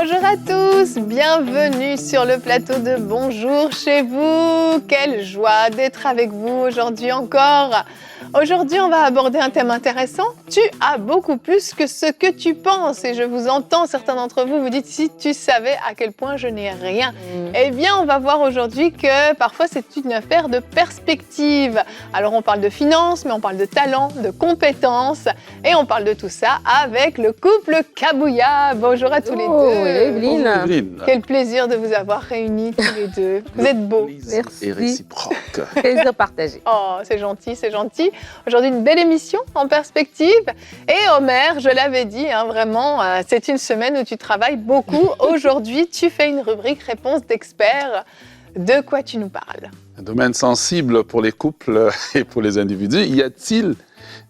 Bonjour à tous, bienvenue sur le plateau de Bonjour chez vous. Quelle joie d'être avec vous aujourd'hui encore. Aujourd'hui, on va aborder un thème intéressant. Tu as beaucoup plus que ce que tu penses. Et je vous entends, certains d'entre vous vous dites, si tu savais à quel point je n'ai rien. Eh bien, on va voir aujourd'hui que parfois, c'est une affaire de perspective. Alors, on parle de finances, mais on parle de talent, de compétences. Et on parle de tout ça avec le couple Kabouya. Bonjour à tous les deux. Evelyne. Bonjour, Evelyne. Quel plaisir de vous avoir réunis tous les deux. Vous êtes beaux. Merci. Et réciproque. Plaisir partagé. Oh, c'est gentil, c'est gentil. Aujourd'hui, une belle émission en perspective. Et Omer, je l'avais dit, vraiment, c'est une semaine où tu travailles beaucoup. Aujourd'hui, tu fais une rubrique réponse d'experts. De quoi tu nous parles? Un domaine sensible pour les couples et pour les individus. Y a-t-il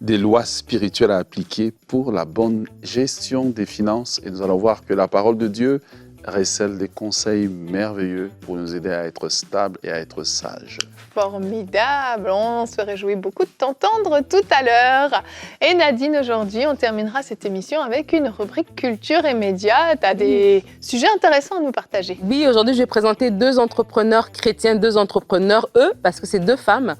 des lois spirituelles à appliquer pour la bonne gestion des finances? Et nous allons voir que la parole de Dieu recèle des conseils merveilleux pour nous aider à être stables et à être sages. Formidable, on se réjouit beaucoup de t'entendre tout à l'heure. Et Nadine, aujourd'hui, on terminera cette émission avec une rubrique culture et médias. Tu as des sujets intéressants à nous partager. Oui, aujourd'hui, je vais présenter deux entrepreneurs chrétiens, deux entrepreneurs, parce que c'est deux femmes,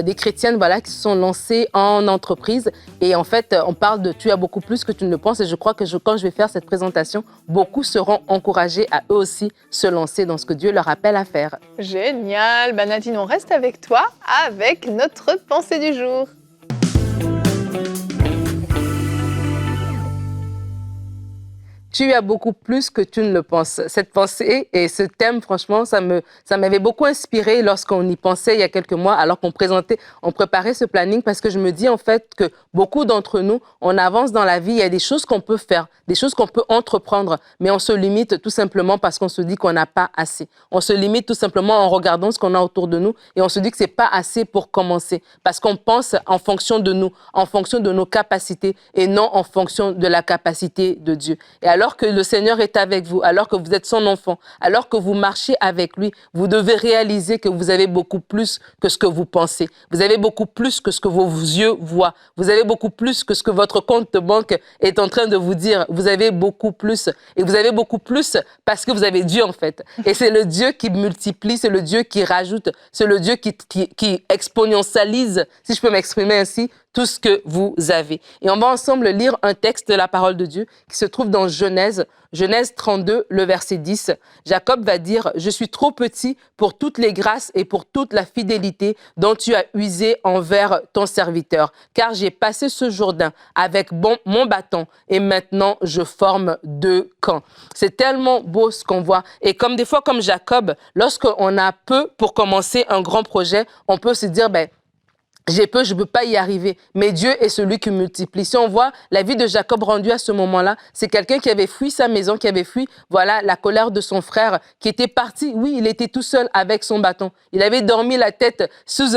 des chrétiennes, voilà, qui se sont lancées en entreprise. Et en fait, on parle de « tu as beaucoup plus que tu ne le penses ». Et je crois que quand je vais faire cette présentation, beaucoup seront encouragés à eux aussi se lancer dans ce que Dieu leur appelle à faire. Génial. Nadine, on reste avec toi avec notre pensée du jour. Tu as beaucoup plus que tu ne le penses. Cette pensée et ce thème, franchement, ça m'avait beaucoup inspiré lorsqu'on y pensait il y a quelques mois, alors qu'on préparait ce planning, parce que je me dis en fait que beaucoup d'entre nous, on avance dans la vie, il y a des choses qu'on peut faire, des choses qu'on peut entreprendre, mais on se limite tout simplement parce qu'on se dit qu'on n'a pas assez. On se limite tout simplement en regardant ce qu'on a autour de nous et on se dit que c'est pas assez pour commencer, parce qu'on pense en fonction de nous, en fonction de nos capacités et non en fonction de la capacité de Dieu. Et alors que le Seigneur est avec vous, alors que vous êtes son enfant, alors que vous marchez avec lui, vous devez réaliser que vous avez beaucoup plus que ce que vous pensez. Vous avez beaucoup plus que ce que vos yeux voient. Vous avez beaucoup plus que ce que votre compte de banque est en train de vous dire. Vous avez beaucoup plus. Et vous avez beaucoup plus parce que vous avez Dieu, en fait. Et c'est le Dieu qui multiplie, c'est le Dieu qui rajoute, c'est le Dieu qui exponentialise, si je peux m'exprimer ainsi, tout ce que vous avez. Et on va ensemble lire un texte de la parole de Dieu qui se trouve dans Genèse 32, le verset 10. Jacob va dire « Je suis trop petit pour toutes les grâces et pour toute la fidélité dont tu as usé envers ton serviteur, car j'ai passé ce Jourdain avec mon bâton et maintenant je forme deux camps. » C'est tellement beau ce qu'on voit. Et comme des fois, comme Jacob, lorsqu'on a peu pour commencer un grand projet, on peut se dire j'ai peu, je ne peux pas y arriver. Mais Dieu est celui qui multiplie. Si on voit la vie de Jacob rendue à ce moment-là, c'est quelqu'un qui avait fui sa maison, qui avait fui, la colère de son frère, qui était parti. Oui, il était tout seul avec son bâton. Il avait dormi la tête sous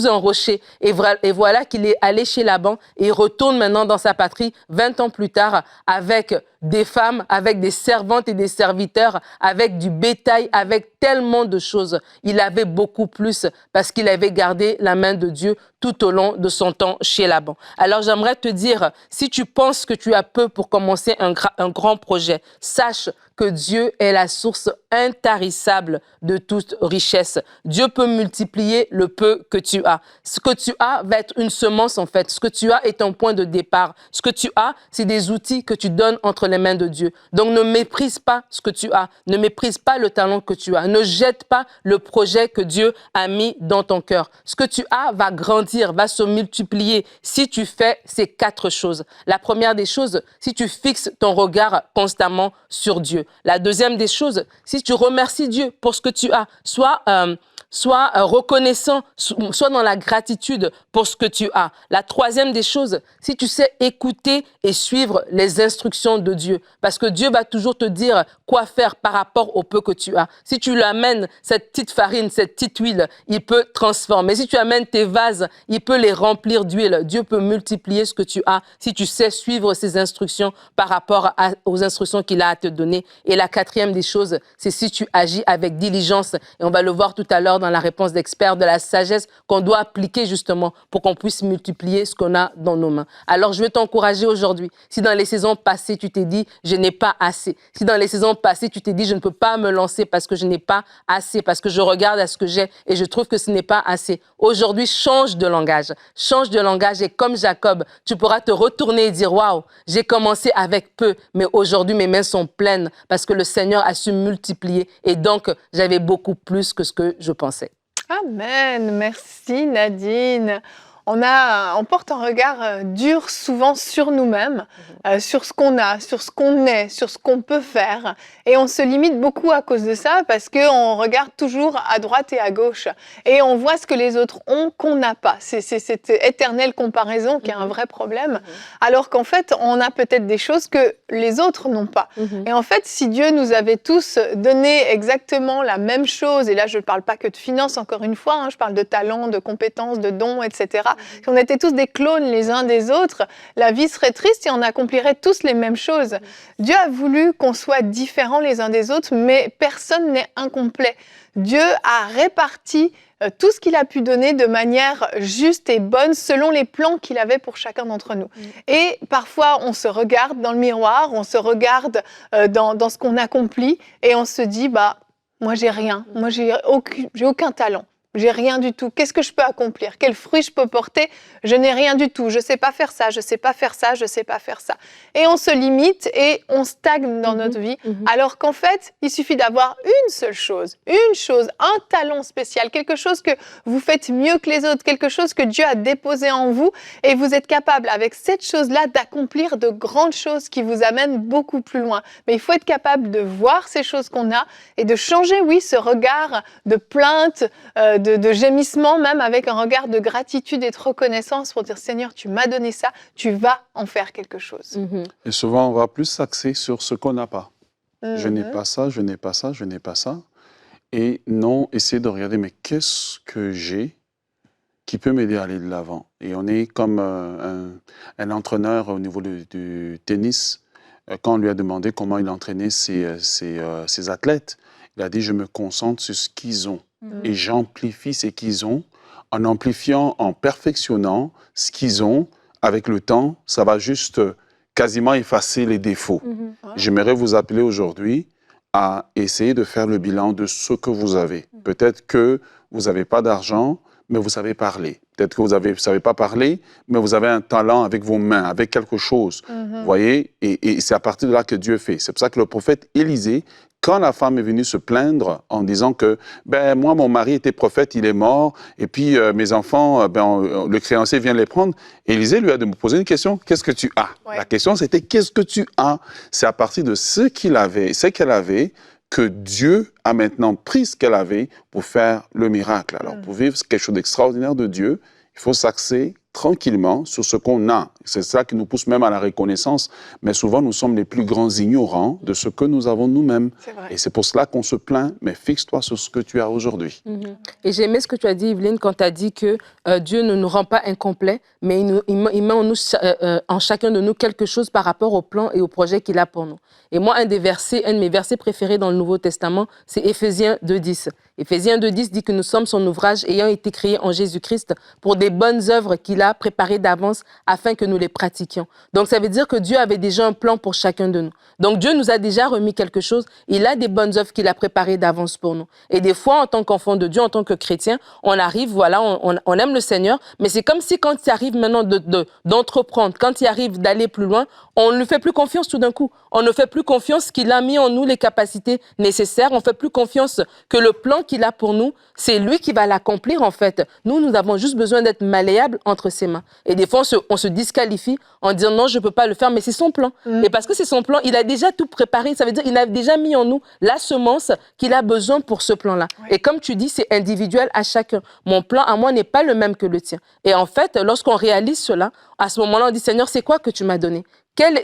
un rocher. Et voilà qu'il est allé chez Laban et il retourne maintenant dans sa patrie 20 ans plus tard avec des femmes, avec des servantes et des serviteurs, avec du bétail, avec tellement de choses. Il avait beaucoup plus parce qu'il avait gardé la main de Dieu tout au long de son temps chez Laban. Alors j'aimerais te dire, si tu penses que tu as peu pour commencer un grand projet, sache que Dieu est la source intarissable de toute richesse. Dieu peut multiplier le peu que tu as. Ce que tu as va être une semence en fait. Ce que tu as est un point de départ. Ce que tu as, c'est des outils que tu donnes entre les mains de Dieu. Donc ne méprise pas ce que tu as. Ne méprise pas le talent que tu as. Ne jette pas le projet que Dieu a mis dans ton cœur. Ce que tu as va grandir, va se multiplier si tu fais ces 4 choses. La première des choses, si tu fixes ton regard constamment sur Dieu. La deuxième des choses, si tu remercies Dieu pour ce que tu as, sois reconnaissant, sois dans la gratitude pour ce que tu as. La troisième des choses, si tu sais écouter et suivre les instructions de Dieu, parce que Dieu va toujours te dire quoi faire par rapport au peu que tu as. Si tu lui amènes cette petite farine, cette petite huile, il peut transformer. Si tu amènes tes vases, il peut les remplir d'huile. Dieu peut multiplier ce que tu as si tu sais suivre ses instructions par rapport aux instructions qu'il a à te donner. Et la quatrième des choses, c'est si tu agis avec diligence, et on va le voir tout à l'heure dans la réponse d'expert, de la sagesse qu'on doit appliquer justement pour qu'on puisse multiplier ce qu'on a dans nos mains. Alors, je veux t'encourager aujourd'hui. Si dans les saisons passées, tu t'es dit, je n'ai pas assez. Si dans les saisons passées, tu t'es dit, je ne peux pas me lancer parce que je n'ai pas assez, parce que je regarde à ce que j'ai et je trouve que ce n'est pas assez. Aujourd'hui, change de langage. Change de langage et comme Jacob, tu pourras te retourner et dire, waouh, j'ai commencé avec peu, mais aujourd'hui, mes mains sont pleines parce que le Seigneur a su multiplier et donc, j'avais beaucoup plus que ce que je pensais. Amen. Merci Nadine. On porte un regard dur souvent sur nous-mêmes, sur ce qu'on a, sur ce qu'on est, sur ce qu'on peut faire. Et on se limite beaucoup à cause de ça parce qu'on regarde toujours à droite et à gauche. Et on voit ce que les autres ont qu'on n'a pas. C'est cette éternelle comparaison qui est un vrai problème. Alors qu'en fait, on a peut-être des choses que les autres n'ont pas. Et en fait, si Dieu nous avait tous donné exactement la même chose, et là je ne parle pas que de finances encore une fois, je parle de talents, de compétences, de dons, etc. Si on était tous des clones les uns des autres, la vie serait triste et on accomplirait tous les mêmes choses. Dieu a voulu qu'on soit différents les uns des autres, mais personne n'est incomplet. Dieu a réparti tout ce qu'il a pu donner de manière juste et bonne selon les plans qu'il avait pour chacun d'entre nous. Et parfois, on se regarde dans le miroir, on se regarde dans ce qu'on accomplit et on se dit, moi j'ai rien, moi j'ai aucun talent. J'ai rien du tout. Qu'est-ce que je peux accomplir? Quel fruit je peux porter? Je n'ai rien du tout. Je ne sais pas faire ça, je ne sais pas faire ça, je ne sais pas faire ça. Et on se limite et on stagne dans notre vie. Alors qu'en fait, il suffit d'avoir une seule chose, un talent spécial, quelque chose que vous faites mieux que les autres, quelque chose que Dieu a déposé en vous et vous êtes capable avec cette chose-là d'accomplir de grandes choses qui vous amènent beaucoup plus loin. Mais il faut être capable de voir ces choses qu'on a et de changer, oui, ce regard de plainte, de gémissement, même avec un regard de gratitude et de reconnaissance pour dire « Seigneur, tu m'as donné ça, tu vas en faire quelque chose. Et souvent, on va plus s'axer sur ce qu'on n'a pas. Je n'ai pas ça, je n'ai pas ça, je n'ai pas ça. Et non, essayer de regarder, mais qu'est-ce que j'ai qui peut m'aider à aller de l'avant? Et on est comme un entraîneur au niveau du tennis. Quand on lui a demandé comment il entraînait ses athlètes, il a dit « Je me concentre sur ce qu'ils ont. Et j'amplifie ce qu'ils ont. En amplifiant, en perfectionnant ce qu'ils ont, avec le temps, ça va juste quasiment effacer les défauts. J'aimerais vous appeler aujourd'hui à essayer de faire le bilan de ce que vous avez. Peut-être que vous n'avez pas d'argent, mais vous savez parler. Peut-être que vous ne savez pas parler, mais vous avez un talent avec vos mains, avec quelque chose. Vous voyez? Et c'est à partir de là que Dieu fait. C'est pour ça que le prophète Élisée, quand la femme est venue se plaindre en disant que moi, mon mari était prophète, il est mort, et puis mes enfants, le créancier vient les prendre, Élisée lui a de me poser une question, qu'est-ce que tu as? La question, c'était qu'est-ce que tu as? C'est à partir de ce qu'elle avait, que Dieu a maintenant pris ce qu'elle avait pour faire le miracle. Alors, pour vivre quelque chose d'extraordinaire de Dieu, il faut s'axer tranquillement sur ce qu'on a. C'est ça qui nous pousse même à la reconnaissance. Mais souvent, nous sommes les plus grands ignorants de ce que nous avons nous-mêmes. Et c'est pour cela qu'on se plaint, mais fixe-toi sur ce que tu as aujourd'hui. Et j'ai aimé ce que tu as dit, Evelyne, quand tu as dit que Dieu ne nous rend pas incomplets, mais il met en chacun de nous quelque chose par rapport au plan et au projet qu'il a pour nous. Et moi, un de mes versets préférés dans le Nouveau Testament, c'est Éphésiens 2:10. Éphésiens 2:10 dit que nous sommes son ouvrage ayant été créé en Jésus-Christ pour des bonnes œuvres qu'il a préparées d'avance afin que nous les pratiquions. Donc, ça veut dire que Dieu avait déjà un plan pour chacun de nous. Donc, Dieu nous a déjà remis quelque chose. Il a des bonnes œuvres qu'il a préparées d'avance pour nous. Et des fois, en tant qu'enfant de Dieu, en tant que chrétien, on arrive, voilà, on aime le Seigneur, mais c'est comme si quand il arrive maintenant d'entreprendre, quand il arrive d'aller plus loin, on ne lui fait plus confiance tout d'un coup. On ne fait plus confiance qu'il a mis en nous les capacités nécessaires. On ne fait plus confiance que le plan qu'il a pour nous, c'est lui qui va l'accomplir en fait. Nous avons juste besoin d'être malléables entre ses mains. Et des fois, on se disqualifie en disant non, je ne peux pas le faire, mais c'est son plan. Et parce que c'est son plan, il a déjà tout préparé. Ça veut dire qu'il a déjà mis en nous la semence qu'il a besoin pour ce plan-là. Et comme tu dis, c'est individuel à chacun. Mon plan à moi n'est pas le même que le tien. Et en fait, lorsqu'on réalise cela, à ce moment-là, on dit Seigneur, c'est quoi que tu m'as donné?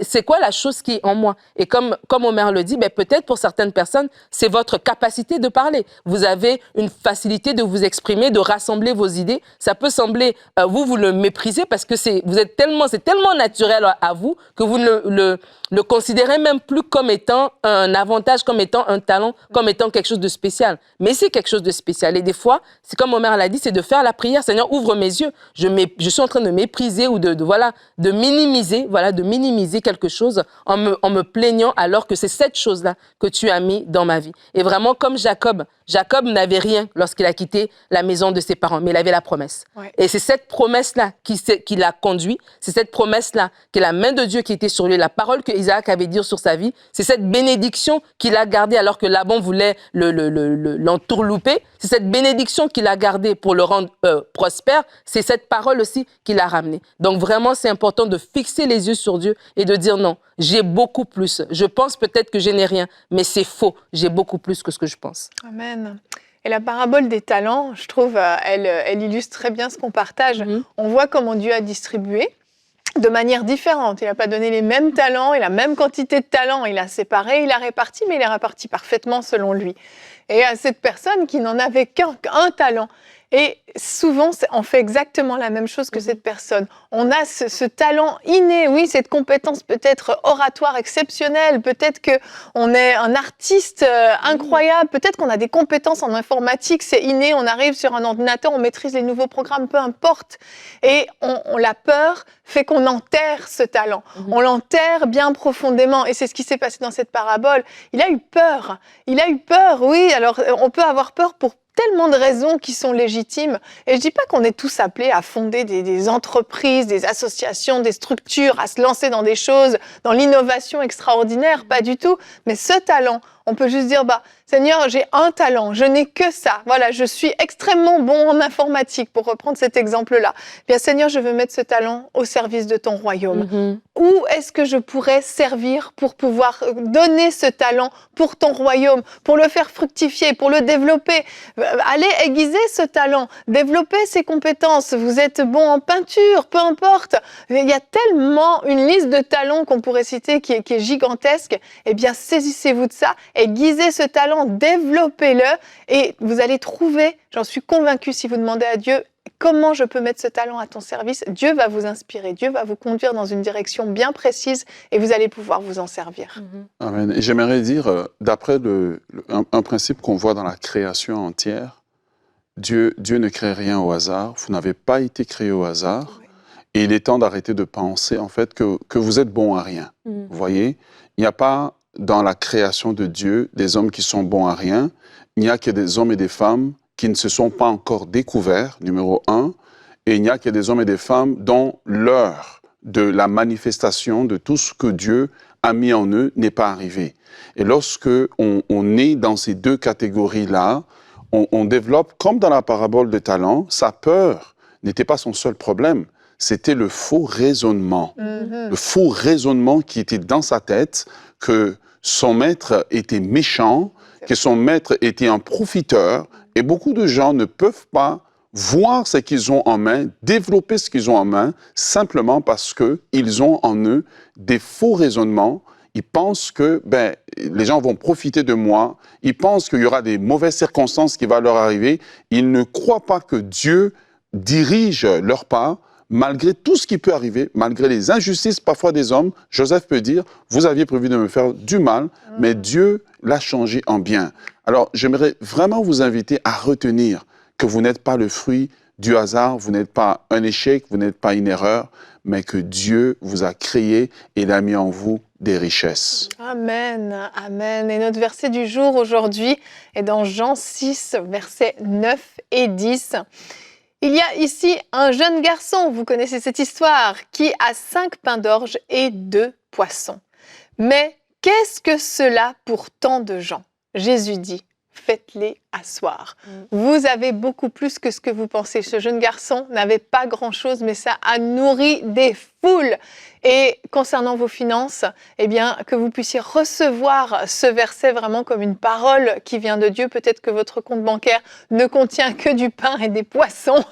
C'est quoi la chose qui est en moi? Et comme Omer le dit, peut-être pour certaines personnes, c'est votre capacité de parler. Vous avez une facilité de vous exprimer, de rassembler vos idées. Ça peut sembler, vous le méprisez parce que c'est tellement naturel à vous que vous ne le considérez même plus comme étant un avantage, comme étant un talent, comme étant quelque chose de spécial. Mais c'est quelque chose de spécial. Et des fois, c'est comme Omer l'a dit, c'est de faire la prière. Seigneur, ouvre mes yeux. Je suis en train de mépriser ou de minimiser quelque chose en me plaignant alors que c'est cette chose-là que tu as mis dans ma vie. Et vraiment, comme Jacob n'avait rien lorsqu'il a quitté la maison de ses parents, mais il avait la promesse. Ouais. Et c'est cette promesse-là qui l'a conduit, c'est cette promesse-là qui est la main de Dieu qui était sur lui, la parole que Isaac avait dit sur sa vie, c'est cette bénédiction qu'il a gardée alors que Laban voulait l'entourlouper, c'est cette bénédiction qu'il a gardée pour le rendre prospère, c'est cette parole aussi qu'il a ramenée. Donc vraiment, c'est important de fixer les yeux sur Dieu et de dire non, j'ai beaucoup plus. Je pense peut-être que je n'ai rien, mais c'est faux. J'ai beaucoup plus que ce que je pense. Amen. Et la parabole des talents, je trouve, elle illustre très bien ce qu'on partage. On voit comment Dieu a distribué de manière différente. Il n'a pas donné les mêmes talents et la même quantité de talents. Il a séparé, il a réparti, mais il a réparti parfaitement selon lui. Et à cette personne qui n'en avait qu'un talent. Et souvent, on fait exactement la même chose que cette personne. On a ce talent inné, oui, cette compétence peut-être oratoire exceptionnelle, peut-être qu'on est un artiste incroyable, peut-être qu'on a des compétences en informatique, c'est inné, on arrive sur un ordinateur, on maîtrise les nouveaux programmes, peu importe. Et la peur fait qu'on enterre ce talent. On l'enterre bien profondément. Et c'est ce qui s'est passé dans cette parabole. Il a eu peur. Oui. Alors, on peut avoir peur pour tellement de raisons qui sont légitimes. Et je dis pas qu'on est tous appelés à fonder des entreprises, des associations, des structures, à se lancer dans des choses, dans l'innovation extraordinaire, pas du tout. Mais ce talent, on peut juste dire, Seigneur, j'ai un talent, je n'ai que ça. Voilà, je suis extrêmement bon en informatique, pour reprendre cet exemple-là. Bien, Seigneur, je veux mettre ce talent au service de ton royaume. Où est-ce que je pourrais servir pour pouvoir donner ce talent pour ton royaume, pour le faire fructifier, pour le développer? Allez aiguiser ce talent, développer ses compétences. Vous êtes bon en peinture, peu importe. Il y a tellement une liste de talents qu'on pourrait citer qui est gigantesque. Eh bien, saisissez-vous de ça, aiguisez ce talent, développez-le et vous allez trouver, j'en suis convaincue, si vous demandez à Dieu, comment je peux mettre ce talent à ton service, Dieu va vous inspirer, Dieu va vous conduire dans une direction bien précise et vous allez pouvoir vous en servir. Amen. Et j'aimerais dire, d'après un principe qu'on voit dans la création entière, Dieu ne crée rien au hasard, vous n'avez pas été créé au hasard, et il est temps d'arrêter de penser en fait que vous êtes bon à rien. Vous voyez, il n'y a pas dans la création de Dieu des hommes qui sont bons à rien, il n'y a que des hommes et des femmes qui ne se sont pas encore découverts, numéro 1, et il n'y a que des hommes et des femmes dont l'heure de la manifestation de tout ce que Dieu a mis en eux n'est pas arrivée. Et lorsque on est dans ces deux catégories-là, on développe, comme dans la parabole de talent, sa peur n'était pas son seul problème, c'était le faux raisonnement. Le faux raisonnement qui était dans sa tête, que son maître était méchant, que son maître était un profiteur, et beaucoup de gens ne peuvent pas voir ce qu'ils ont en main, développer ce qu'ils ont en main, simplement parce qu'ils ont en eux des faux raisonnements. Ils pensent que les gens vont profiter de moi, ils pensent qu'il y aura des mauvaises circonstances qui vont leur arriver. Ils ne croient pas que Dieu dirige leur pas, malgré tout ce qui peut arriver, malgré les injustices parfois des hommes. Joseph peut dire, vous aviez prévu de me faire du mal, mais Dieu l'a changé en bien. Alors, j'aimerais vraiment vous inviter à retenir que vous n'êtes pas le fruit du hasard, vous n'êtes pas un échec, vous n'êtes pas une erreur, mais que Dieu vous a créé et il a mis en vous des richesses. Amen, amen. Et notre verset du jour aujourd'hui est dans Jean 6, versets 9 et 10. Il y a ici un jeune garçon, vous connaissez cette histoire, qui a 5 pains d'orge et 2 poissons. Mais qu'est-ce que cela pour tant de gens? Jésus dit, faites-les asseoir. Vous avez beaucoup plus que ce que vous pensez. Ce jeune garçon n'avait pas grand-chose, mais ça a nourri des foules. Et concernant vos finances, eh bien, que vous puissiez recevoir ce verset vraiment comme une parole qui vient de Dieu. Peut-être que votre compte bancaire ne contient que du pain et des poissons.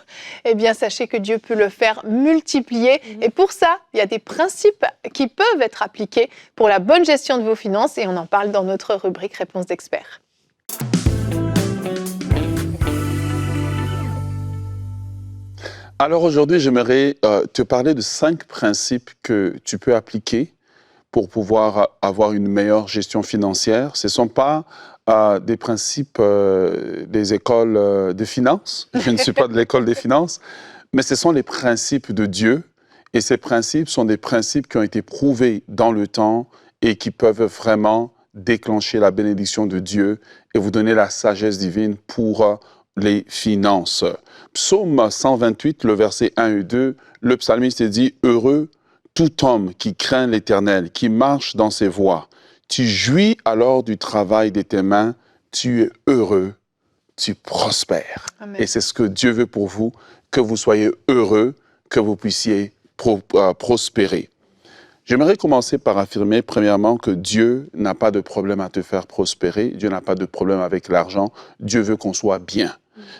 Eh bien, sachez que Dieu peut le faire multiplier. Et pour ça, il y a des principes qui peuvent être appliqués pour la bonne gestion de vos finances. Et on en parle dans notre rubrique Réponse d'experts. Alors aujourd'hui, j'aimerais te parler de 5 principes que tu peux appliquer pour pouvoir avoir une meilleure gestion financière. Ce ne sont pas des principes des écoles de finances. Je ne suis pas de l'école des finances, mais ce sont les principes de Dieu. Et ces principes sont des principes qui ont été prouvés dans le temps et qui peuvent vraiment déclencher la bénédiction de Dieu et vous donner la sagesse divine pour les finances. Psaume 128, le verset 1 et 2, le psalmiste dit « Heureux tout homme qui craint l'Éternel, qui marche dans ses voies. Tu jouis alors du travail de tes mains, tu es heureux, tu prospères. » Et c'est ce que Dieu veut pour vous, que vous soyez heureux, que vous puissiez prospérer. J'aimerais commencer par affirmer, premièrement, que Dieu n'a pas de problème à te faire prospérer. Dieu n'a pas de problème avec l'argent. Dieu veut qu'on soit bien.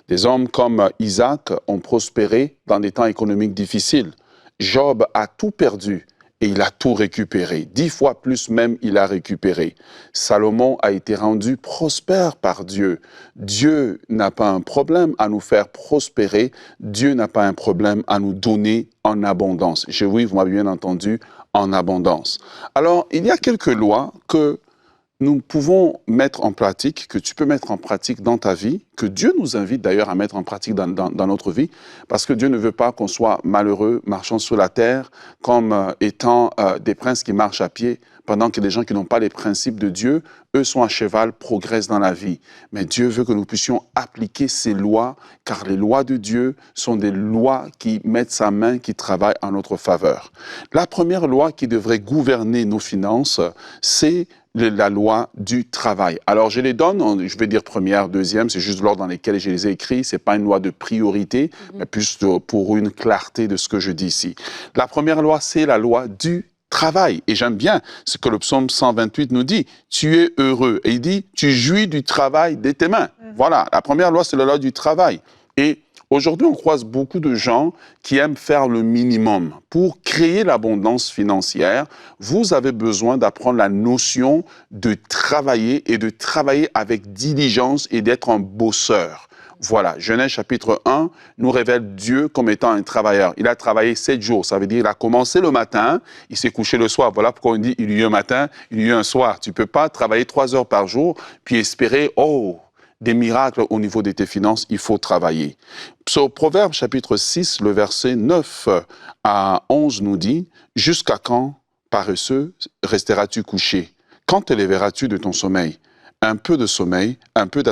Des hommes comme Isaac ont prospéré dans des temps économiques difficiles. Job a tout perdu et il a tout récupéré. 10 fois plus même, il a récupéré. Salomon a été rendu prospère par Dieu. Dieu n'a pas un problème à nous faire prospérer. Dieu n'a pas un problème à nous donner en abondance. Oui, vous m'avez bien entendu, en abondance. Alors, il y a quelques lois que nous pouvons mettre en pratique, que tu peux mettre en pratique dans ta vie, que Dieu nous invite d'ailleurs à mettre en pratique dans notre vie, parce que Dieu ne veut pas qu'on soit malheureux, marchant sur la terre, comme étant des princes qui marchent à pied, pendant que les gens qui n'ont pas les principes de Dieu, eux sont à cheval, progressent dans la vie. Mais Dieu veut que nous puissions appliquer ces lois, car les lois de Dieu sont des lois qui mettent sa main, qui travaillent en notre faveur. La première loi qui devrait gouverner nos finances, c'est la loi du travail. Alors, je les donne, je vais dire première, deuxième, c'est juste l'ordre dans lequel je les ai écrits. Ce n'est pas une loi de priorité, mais plus pour une clarté de ce que je dis ici. La première loi, c'est la loi du travail. Et j'aime bien ce que le psaume 128 nous dit. Tu es heureux. Et il dit, tu jouis du travail de tes mains. Voilà, la première loi, c'est la loi du travail. Et aujourd'hui, on croise beaucoup de gens qui aiment faire le minimum. Pour créer l'abondance financière, vous avez besoin d'apprendre la notion de travailler et de travailler avec diligence et d'être un bosseur. Voilà, Genèse chapitre 1 nous révèle Dieu comme étant un travailleur. Il a travaillé 7 jours, ça veut dire il a commencé le matin, il s'est couché le soir. Voilà pourquoi on dit il y a eu un matin, il y a eu un soir. Tu ne peux pas travailler 3 heures par jour puis espérer, des miracles au niveau de tes finances, il faut travailler. Proverbe chapitre 6, le verset 9 à 11 nous dit « Jusqu'à quand, paresseux, resteras-tu couché? Quand te lèveras-tu de ton sommeil? Un peu de sommeil, un peu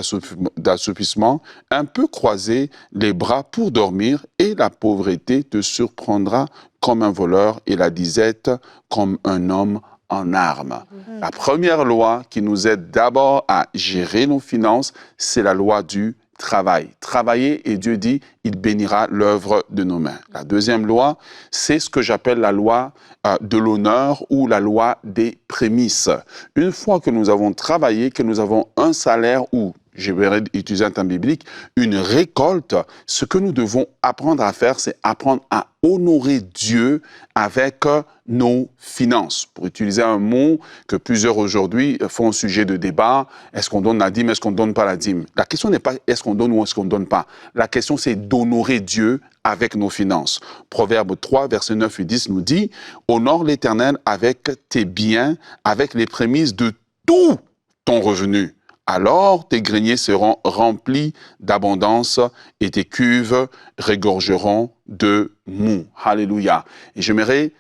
d'assoupissement, un peu croiser les bras pour dormir, et la pauvreté te surprendra comme un voleur et la disette comme un homme en armes. » La première loi qui nous aide d'abord à gérer nos finances, c'est la loi du travail. Travailler, et Dieu dit, il bénira l'œuvre de nos mains. La deuxième loi, c'est ce que j'appelle la loi de l'honneur ou la loi des prémices. Une fois que nous avons travaillé, que nous avons un salaire ou, je vais utiliser un terme biblique, une récolte, ce que nous devons apprendre à faire, c'est apprendre à honorer Dieu avec nos finances. Pour utiliser un mot que plusieurs aujourd'hui font sujet de débat, est-ce qu'on donne la dîme, est-ce qu'on ne donne pas la dîme? La question n'est pas est-ce qu'on donne ou est-ce qu'on ne donne pas. La question c'est d'honorer Dieu avec nos finances. Proverbe 3, versets 9 et 10 nous dit « Honore l'Éternel avec tes biens, avec les prémices de tout ton revenu. Alors tes greniers seront remplis d'abondance et tes cuves regorgeront de mou. » Alléluia. Et j'aimerais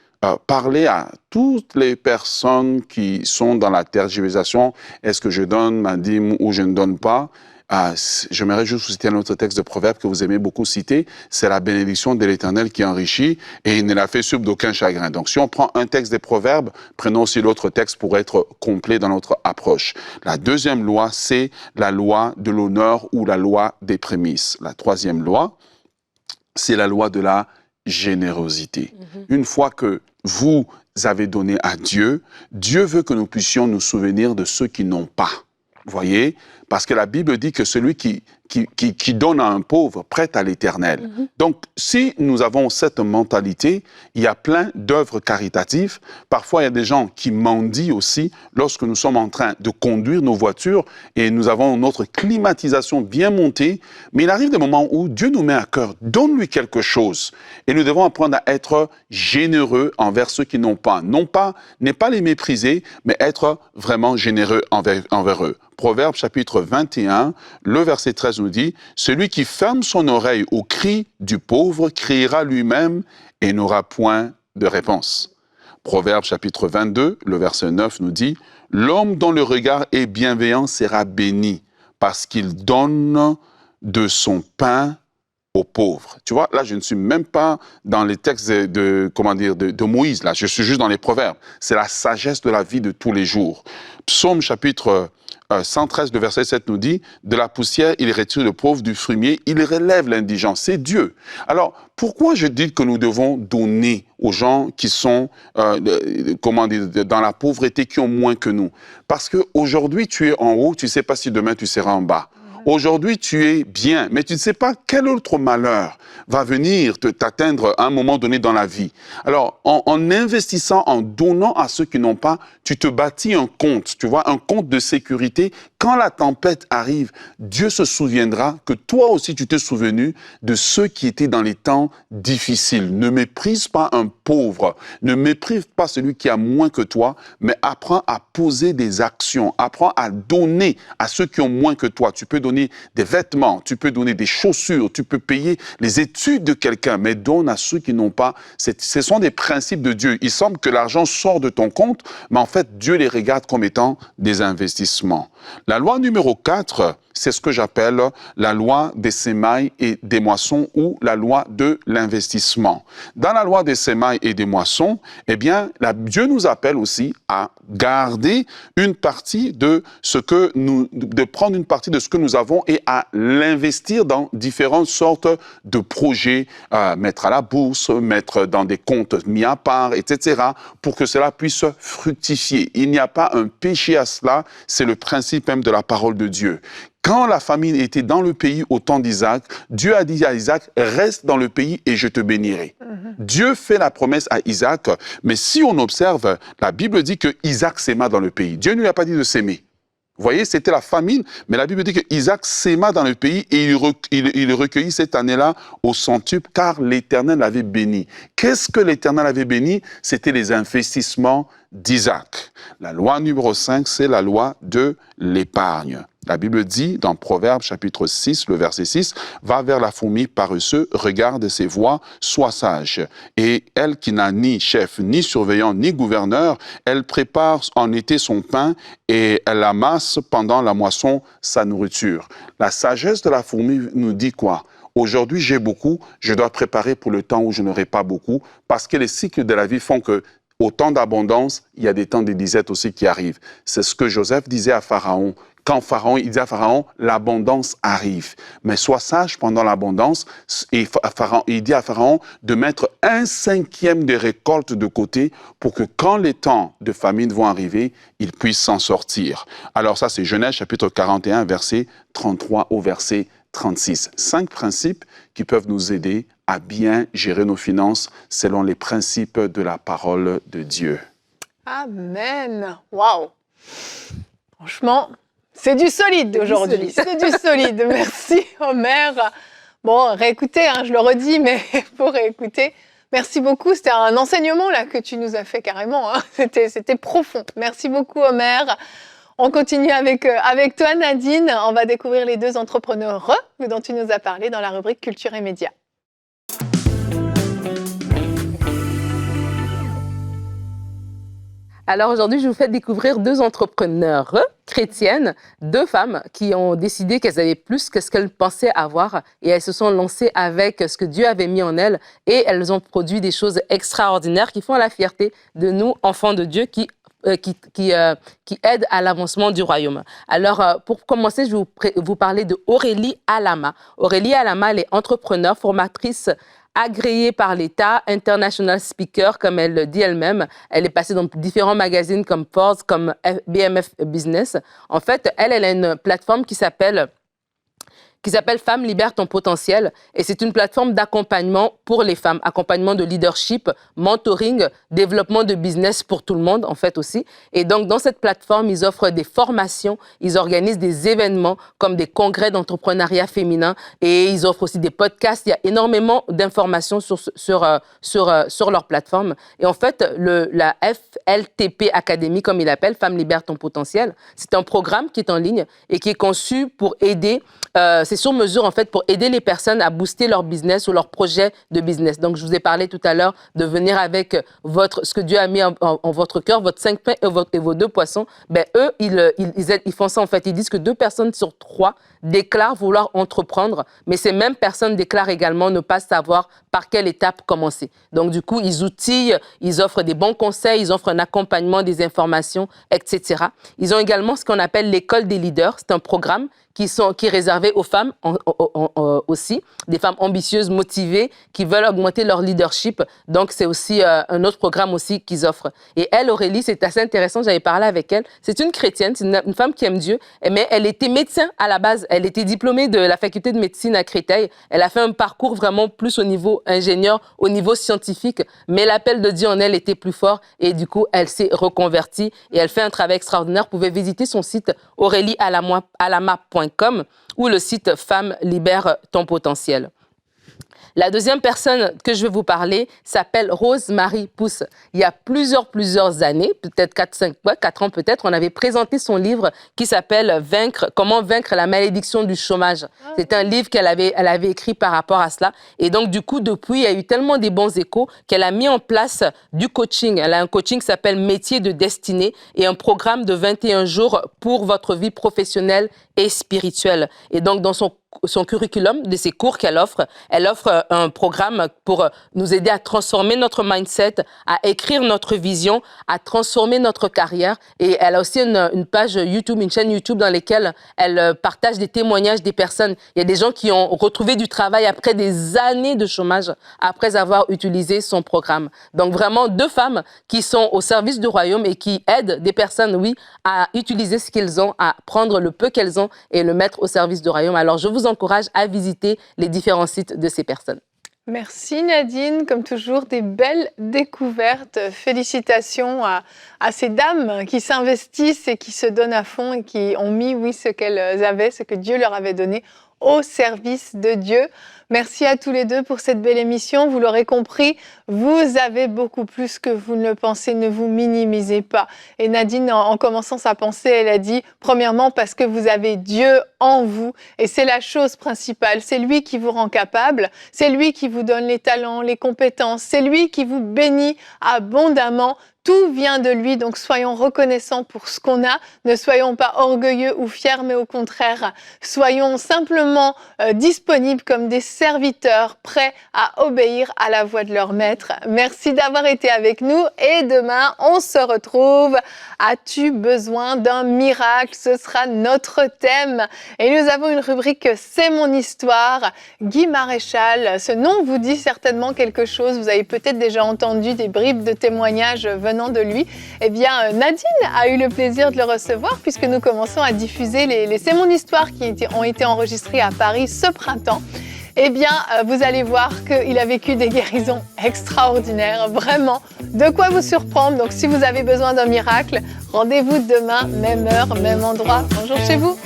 parler à toutes les personnes qui sont dans la tergiversation. Est-ce que je donne ma dîme ou je ne donne pas? j'aimerais juste vous citer un autre texte de Proverbe que vous aimez beaucoup citer, c'est la bénédiction de l'Éternel qui enrichit et il ne la fait suivre d'aucun chagrin. Donc si on prend un texte des Proverbes, prenons aussi l'autre texte pour être complet dans notre approche. La deuxième loi, c'est la loi de l'honneur ou la loi des prémices. La troisième loi, c'est la loi de la générosité. Une fois que vous avez donné à Dieu, Dieu veut que nous puissions nous souvenir de ceux qui n'ont pas. Vous voyez? Parce que la Bible dit que celui qui donne à un pauvre prête à l'Éternel. Donc, si nous avons cette mentalité, il y a plein d'œuvres caritatives. Parfois, il y a des gens qui mendient aussi lorsque nous sommes en train de conduire nos voitures et nous avons notre climatisation bien montée. Mais il arrive des moments où Dieu nous met à cœur, donne-lui quelque chose. Et nous devons apprendre à être généreux envers ceux qui n'ont pas. Non pas, n'est pas les mépriser, mais être vraiment généreux envers eux. Proverbe chapitre 21, le verset 13 nous dit « Celui qui ferme son oreille au cri du pauvre criera lui-même et n'aura point de réponse. » Proverbe chapitre 22, le verset 9 nous dit « L'homme dont le regard est bienveillant sera béni parce qu'il donne de son pain aux pauvres. » Tu vois, là, je ne suis même pas dans les textes de Moïse, là. Je suis juste dans les proverbes. C'est la sagesse de la vie de tous les jours. Psaume chapitre 113, le verset 7 nous dit « De la poussière, il retire le pauvre du fumier, il relève l'indigent. » C'est Dieu. Alors, pourquoi je dis que nous devons donner aux gens qui sont dans la pauvreté, qui ont moins que nous? Parce qu'aujourd'hui, tu es en haut, tu ne sais pas si demain tu seras en bas. Aujourd'hui, tu es bien, mais tu ne sais pas quel autre malheur va venir t'atteindre à un moment donné dans la vie. Alors, en investissant, en donnant à ceux qui n'ont pas, tu te bâtis un compte, tu vois, un compte de sécurité. Quand la tempête arrive, Dieu se souviendra que toi aussi tu t'es souvenu de ceux qui étaient dans les temps difficiles. Ne méprise pas un pauvre, ne méprise pas celui qui a moins que toi, mais apprends à poser des actions, apprends à donner à ceux qui ont moins que toi. Tu peux donner des vêtements, tu peux donner des chaussures, tu peux payer les études de quelqu'un, mais donne à ceux qui n'ont pas. Ce sont des principes de Dieu. Il semble que l'argent sort de ton compte, mais en fait, Dieu les regarde comme étant des investissements. La loi numéro 4, c'est ce que j'appelle la loi des semailles et des moissons ou la loi de l'investissement. Dans la loi des semailles et des moissons, eh bien, Dieu nous appelle aussi à garder une partie de prendre une partie de ce que nous avons et à l'investir dans différentes sortes de projets, mettre à la bourse, mettre dans des comptes mis à part, etc., pour que cela puisse fructifier. Il n'y a pas un péché à cela, c'est le principe même de la parole de Dieu. Quand la famine était dans le pays au temps d'Isaac, Dieu a dit à Isaac, reste dans le pays et je te bénirai. Dieu fait la promesse à Isaac, mais si on observe, la Bible dit que Isaac s'aima dans le pays. Dieu ne lui a pas dit de s'aimer. Vous voyez, c'était la famine, mais la Bible dit que Isaac s'aima dans le pays et il recueillit cette année-là au centuple, car l'Éternel l'avait béni. Qu'est-ce que l'Éternel avait béni? C'était les investissements d'Isaac. La loi numéro 5, c'est la loi de l'épargne. La Bible dit dans Proverbe chapitre 6, le verset 6, « Va vers la fourmi paresseux, regarde ses voies, sois sage. Et elle qui n'a ni chef, ni surveillant, ni gouverneur, elle prépare en été son pain et elle amasse pendant la moisson sa nourriture. » La sagesse de la fourmi nous dit quoi? Aujourd'hui, j'ai beaucoup, je dois préparer pour le temps où je n'aurai pas beaucoup, parce que les cycles de la vie font que au temps d'abondance, il y a des temps de disette aussi qui arrivent. C'est ce que Joseph disait à Pharaon. Quand il dit à Pharaon, l'abondance arrive. Mais sois sage pendant l'abondance. Et il dit à Pharaon de mettre 1/5 des récoltes de côté pour que quand les temps de famine vont arriver, il puisse s'en sortir. Alors ça, c'est Genèse chapitre 41, verset 33 au verset 36. 5 principes qui peuvent nous aider à bien gérer nos finances selon les principes de la parole de Dieu. Amen. Waouh. Franchement, c'est du solide aujourd'hui. C'est du solide. Merci, Omer. Bon, réécoutez, je le redis, mais pour réécouter. Merci beaucoup. C'était un enseignement là que tu nous as fait carrément. C'était profond. Merci beaucoup, Omer. On continue avec toi, Nadine. On va découvrir les 2 entrepreneurs dont tu nous as parlé dans la rubrique Culture et Médias. Alors aujourd'hui, je vous fais découvrir 2 entrepreneurs chrétiennes, 2 femmes qui ont décidé qu'elles avaient plus que ce qu'elles pensaient avoir et elles se sont lancées avec ce que Dieu avait mis en elles et elles ont produit des choses extraordinaires qui font la fierté de nous, enfants de Dieu, qui aident à l'avancement du royaume. Alors, pour commencer, je vais vous parler de Aurélie Alama. Aurélie Alama, elle est entrepreneure, formatrice agréée par l'État, international speaker, comme elle le dit elle-même. Elle est passée dans différents magazines comme Forbes, comme BMF Business. En fait, elle a une plateforme qui s'appelle Femmes libère ton potentiel et c'est une plateforme d'accompagnement pour les femmes, accompagnement de leadership, mentoring, développement de business pour tout le monde en fait aussi. Et donc dans cette plateforme, ils offrent des formations, ils organisent des événements comme des congrès d'entrepreneuriat féminin et ils offrent aussi des podcasts. Il y a énormément d'informations sur leur plateforme. Et en fait, la FLTP Academy, comme il l'appelle, Femmes libère ton potentiel, c'est un programme qui est en ligne et qui est conçu pour aider c'est sur mesure, en fait, pour aider les personnes à booster leur business ou leur projet de business. Donc, je vous ai parlé tout à l'heure de venir avec ce que Dieu a mis en votre cœur, votre 5 pains et vos 2 poissons. Ben, eux, ils font ça, en fait. Ils disent que 2 personnes sur 3 déclarent vouloir entreprendre, mais ces mêmes personnes déclarent également ne pas savoir par quelle étape commencer. Donc, du coup, ils outillent, ils offrent des bons conseils, ils offrent un accompagnement, des informations, etc. Ils ont également ce qu'on appelle l'école des leaders. C'est un programme qui est réservé aux femmes aussi, des femmes ambitieuses, motivées, qui veulent augmenter leur leadership. Donc, c'est aussi un autre programme aussi qu'ils offrent. Et elle, Aurélie, c'est assez intéressant, j'avais parlé avec elle. C'est une chrétienne, c'est une femme qui aime Dieu, mais elle était médecin à la base. Elle était diplômée de la faculté de médecine à Créteil. Elle a fait un parcours vraiment plus au niveau ingénieur, au niveau scientifique, mais l'appel de Dieu en elle était plus fort et du coup, elle s'est reconvertie et elle fait un travail extraordinaire. Vous pouvez visiter son site auréliealama.com ou le site Femmes libère ton potentiel. La deuxième personne que je vais vous parler s'appelle Rose-Marie Pousse. Il y a plusieurs années, peut-être 4 ans peut-être, on avait présenté son livre qui s'appelle Comment vaincre la malédiction du chômage. C'est un livre elle avait écrit par rapport à cela. Et donc, du coup, depuis, il y a eu tellement des bons échos qu'elle a mis en place du coaching. Elle a un coaching qui s'appelle Métier de destinée et un programme de 21 jours pour votre vie professionnelle et spirituelle. Et donc, dans son curriculum, de ses cours qu'elle offre, elle offre un programme pour nous aider à transformer notre mindset, à écrire notre vision, à transformer notre carrière. Et elle a aussi une page YouTube, une chaîne YouTube dans laquelle elle partage des témoignages des personnes. Il y a des gens qui ont retrouvé du travail après des années de chômage, après avoir utilisé son programme. Donc vraiment 2 femmes qui sont au service du royaume et qui aident des personnes, oui, à utiliser ce qu'elles ont, à prendre le peu qu'elles ont et le mettre au service du royaume. Alors, je vous encourage à visiter les différents sites de ces personnes. Merci Nadine, comme toujours, des belles découvertes. Félicitations à ces dames qui s'investissent et qui se donnent à fond et qui ont mis, oui, ce qu'elles avaient, ce que Dieu leur avait donné au service de Dieu. Merci à tous les 2 pour cette belle émission. Vous l'aurez compris, vous avez beaucoup plus que vous ne le pensez. Ne vous minimisez pas. Et Nadine, en commençant sa pensée, elle a dit, premièrement, parce que vous avez Dieu en vous. Et c'est la chose principale. C'est lui qui vous rend capable. C'est lui qui vous donne les talents, les compétences. C'est lui qui vous bénit abondamment. Tout vient de lui, donc soyons reconnaissants pour ce qu'on a. Ne soyons pas orgueilleux ou fiers, mais au contraire, soyons simplement disponibles comme des serviteurs prêts à obéir à la voix de leur maître. Merci d'avoir été avec nous et demain, on se retrouve. As-tu besoin d'un miracle? Ce sera notre thème. Et nous avons une rubrique « C'est mon histoire ». Guy Maréchal, ce nom vous dit certainement quelque chose. Vous avez peut-être déjà entendu des bribes de témoignages venant de lui. Eh bien, Nadine a eu le plaisir de le recevoir puisque nous commençons à diffuser les C'est mon histoire qui ont été enregistrés à Paris ce printemps. Eh bien, vous allez voir qu'il a vécu des guérisons extraordinaires, vraiment, de quoi vous surprendre. Donc, si vous avez besoin d'un miracle, rendez-vous demain, même heure, même endroit. Bonjour chez vous.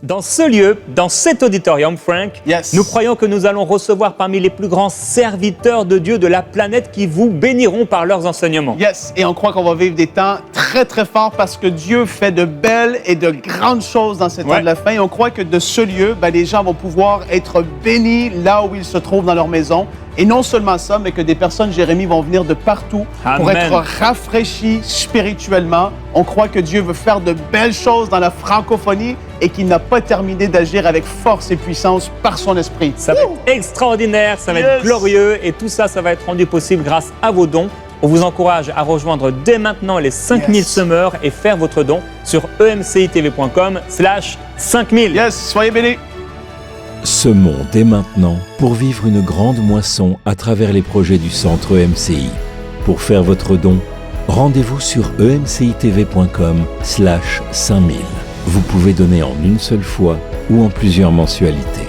Dans ce lieu, dans cet auditorium, Frank, Yes. nous croyons que nous allons recevoir parmi les plus grands serviteurs de Dieu de la planète qui vous béniront par leurs enseignements. Yes, et on croit qu'on va vivre des temps très très forts parce que Dieu fait de belles et de grandes choses dans ces temps Ouais. de la fin. Et on croit que de ce lieu, les gens vont pouvoir être bénis là où ils se trouvent dans leur maison. Et non seulement ça, mais que des personnes, Jérémie, vont venir de partout pour Amen. être rafraîchis spirituellement. On croit que Dieu veut faire de belles choses dans la francophonie et qu'il n'a pas terminé d'agir avec force et puissance par son esprit. Ça va être extraordinaire, ça va être Yes. glorieux et tout ça, ça va être rendu possible grâce à vos dons. On vous encourage à rejoindre dès maintenant les 5000 Yes. semeurs et faire votre don sur emcitv.com/5000. Yes, soyez bénis. Semons dès maintenant pour vivre une grande moisson à travers les projets du Centre EMCI. Pour faire votre don, rendez-vous sur emcitv.com/5000. Vous pouvez donner en une seule fois ou en plusieurs mensualités.